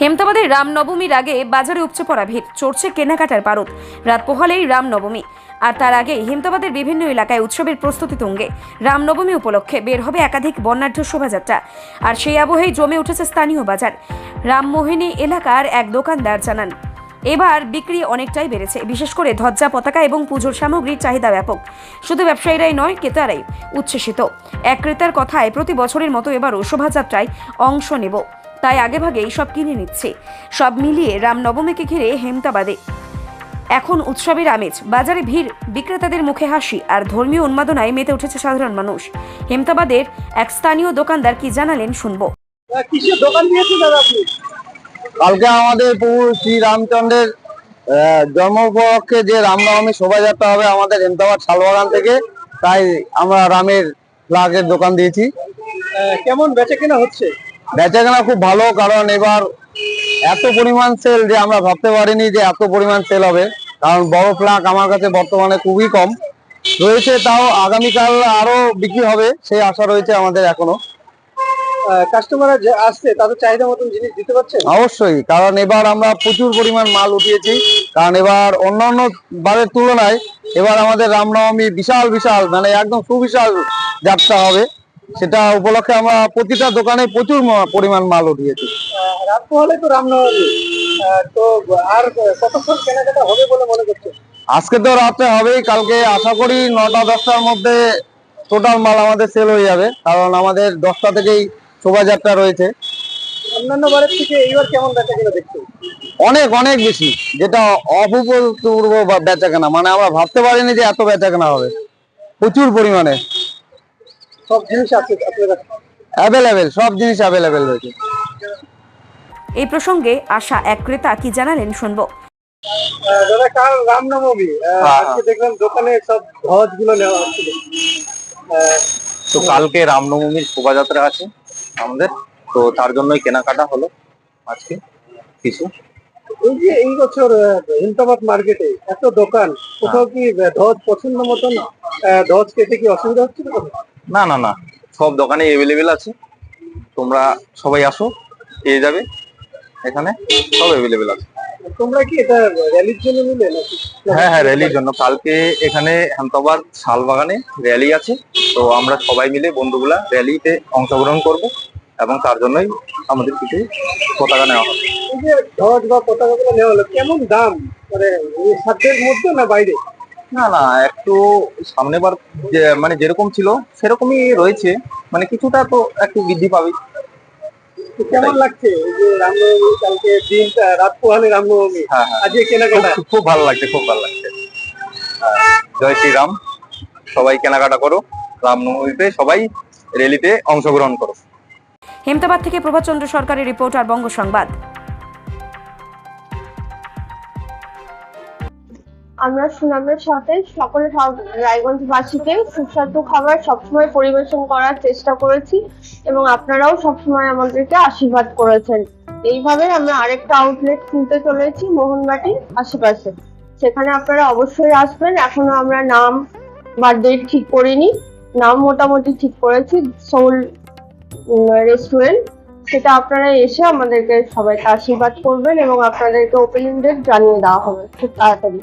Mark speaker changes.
Speaker 1: হেমতাবাদের রামনবমীর আগে বাজারে উপচে পড়া ভিড়, চড়ছে কেনাকাটার পারদ। রাত পোহালেই রামনবমী, আর তার আগেই হেমতাবাদের বিভিন্ন এলাকায় উৎসবের প্রস্তুতি তুঙ্গে। রামনবমী উপলক্ষে বের হবে একাধিক বর্ণাঢ্য শোভাযাত্রা, আর সেই আবহেই জমে উঠেছে স্থানীয় বাজার। রামমোহিনী এলাকার এক দোকানদার জানান, এবার বিক্রি অনেকটাই বেড়েছে, বিশেষ করে ধ্বজা, পতাকা এবং পুজোর সামগ্রীর চাহিদা ব্যাপক। শুধু ব্যবসায়ীরাই নয়, ক্রেতারাই উচ্ছ্বসিত। এক ক্রেতার কথায়, প্রতি বছরের মতো এবারও শোভাযাত্রায় অংশ নেব, তাই আগেভাগেই সব কিনে নিচ্ছে। সব মিলিয়ে রামনবমীকে ঘিরে হেমতাবাদে এখন উৎসবের আমেজ। বাজারে ভিড়, বিক্রেতাদের মুখে হাসি, আর ধর্মীয় উন্মাদনায় মেতে উঠেছে সাধারণ মানুষ। হেমতাবাদের এক স্থানীয় দোকানদার কি জানালেন শুনবো।
Speaker 2: কিসের দোকান দিয়েছেন দাদা আপনি?
Speaker 3: কালকে আমাদের প্রভু শ্রী রামচন্দ্রের জন্ম উপলক্ষে যে রামনবমী শোভাযাত্রা হবে আমাদের হেমতাবাদ শালবাগান থেকে, তাই আমরা রামের ফ্ল্যাগের দোকান দিয়েছি।
Speaker 2: কেমন বেচাকেনা হচ্ছে?
Speaker 3: বেচাকেনা খুব ভালো, কারণ এবার এত পরিমাণ সেল যে আমরা ভাবতে পারিনি যে এত পরিমাণ সেল হবে। কারণ বড় ফ্ল্যাগ আমার কাছে বর্তমানে খুবই কম রয়েছে, তাও আগামীকাল আরো বিক্রি হবে সেই আশা রয়েছে আমাদের এখনো।
Speaker 2: কাস্টমাররা যে আসছে তাদের চাহিদা মতন জিনিস দিতে পারছেন?
Speaker 3: অবশ্যই, কারণ এবার আমরা প্রচুর পরিমাণ মাল উঠিয়েছি। কারণ এবার অন্যান্য বারের তুলনায় এবার আমাদের রামনবমী বিশাল বিশাল, মানে একদম সুবিশাল যাত্রা হবে। সেটা উপলক্ষে আমরা প্রতিটা দোকানে প্রচুর পরিমাণ মাল উঠিয়েছি।
Speaker 2: রাত পোহালে তো রামনবমী, তো আর কতক্ষণ কেনাকাটা হবে বলে মনে করছেন?
Speaker 3: আজকে তো রাত্রে হবেই, কালকে আশা করি 9টা-10টার মধ্যে টোটাল মাল আমাদের সেল হয়ে যাবে, কারণ আমাদের 10টা থেকেই শোভাযাত্রা রয়েছে।
Speaker 2: অন্যান্য বারের থেকে এইবার কেমন বেচাকেনা দেখছেন?
Speaker 3: অনেক অনেক বেশি, যেটা অভূতপূর্ব বেচাকেনা, মানে আমরা ভাবতে পারিনি যে এত বেচাকেনা হবে। প্রচুর পরিমাণে
Speaker 2: সব জিনিস আছে আপনার কাছে?
Speaker 3: অ্যাভেলেবেল, সব জিনিস অ্যাভেলেবেল রয়েছে।
Speaker 1: এই প্রসঙ্গে আসা এক ক্রেতা কি জানালেন শুনবো।
Speaker 2: দাদা, কাল রামনবমী, আজকে দেখলাম দোকানে সব ধ্বজ গুলো নেওয়া হচ্ছিল।
Speaker 4: তো কালকে রামনবমীর শোভাযাত্রা আছে আমাদের, তো তার জন্যই কেনাকাটা হলো আজকে কিছু।
Speaker 2: এই যে এই বছর হেমতাবাদ মার্কেটে এত দোকান, কোথাও কি ধ্বজ পছন্দ মতন ধ্বজ পেতে কি অসুবিধা হচ্ছে?
Speaker 4: না না না, সব দোকানে এভেলেবেল আছে, তোমরা সবাই আসো, পেয়ে যাবে, এখানে সব এভেলেবেল আছে।
Speaker 2: তোমরা কি এটা র্যালির জন্য নিলে নাকি?
Speaker 4: হ্যাঁ হ্যাঁ, র্যালির জন্য। কালকে এখানে হেমতাবাদ শালবাগানে র্যালি আছে, তো আমরা সবাই মিলে বন্ধুগুলা র্যালিতে অংশগ্রহণ করব, এবং তার জন্যই আমাদের কিছু পতাকা নেওয়া হবে।
Speaker 2: এই যে ধ্বজ বা পতাকা গুলো নেওয়া হলো, কেমন দাম? মানে সাধ্যের মধ্যে না বাইরে?
Speaker 4: না না, একটু সামনে বার মানে যেরকম ছিল সেরকমই রয়েছে, মানে কিছুটা তো একটু বৃদ্ধি পাবে।
Speaker 2: কেমন লাগছে এই যে রামনবমী কালকে দিনটা, রাত পোহালে রামনবমী,
Speaker 4: হ্যাঁ হ্যাঁ,
Speaker 2: আজকে কেনাকাটা?
Speaker 4: খুব ভালো লাগছে, খুব ভালো লাগছে। জয় শ্রীরাম, সবাই কেনাকাটা করো, রামনবমীতে সবাই র্যালিতে অংশগ্রহণ করো।
Speaker 1: হেমতাবাদ থেকে প্রভাচন্দ্র সরকারের রিপোর্ট, আর বঙ্গ সংবাদ।
Speaker 5: আমরা সুনামের সাথে সকল রায়গঞ্জবাসীকে সুস্বাদু খাবার সবসময় পরিবেশন করার চেষ্টা করেছি, এবং আপনারাও সবসময় আমাদেরকে আশীর্বাদ করেছেন। এইভাবে আমরা আরেকটা আউটলেট খুলতে চলেছি মোহনবাটির আশেপাশে, সেখানে আপনারা অবশ্যই আসবেন। এখনো আমরা নাম বা ডেট ঠিক করিনি, নাম মোটামুটি ঠিক করেছি, সোল রেস্টুরেন্ট। সেটা আপনারা এসে আমাদেরকে সবাইকে আশীর্বাদ করবেন, এবং আপনাদেরকে ওপেনিং ডেট জানিয়ে দেওয়া হবে খুব তাড়াতাড়ি।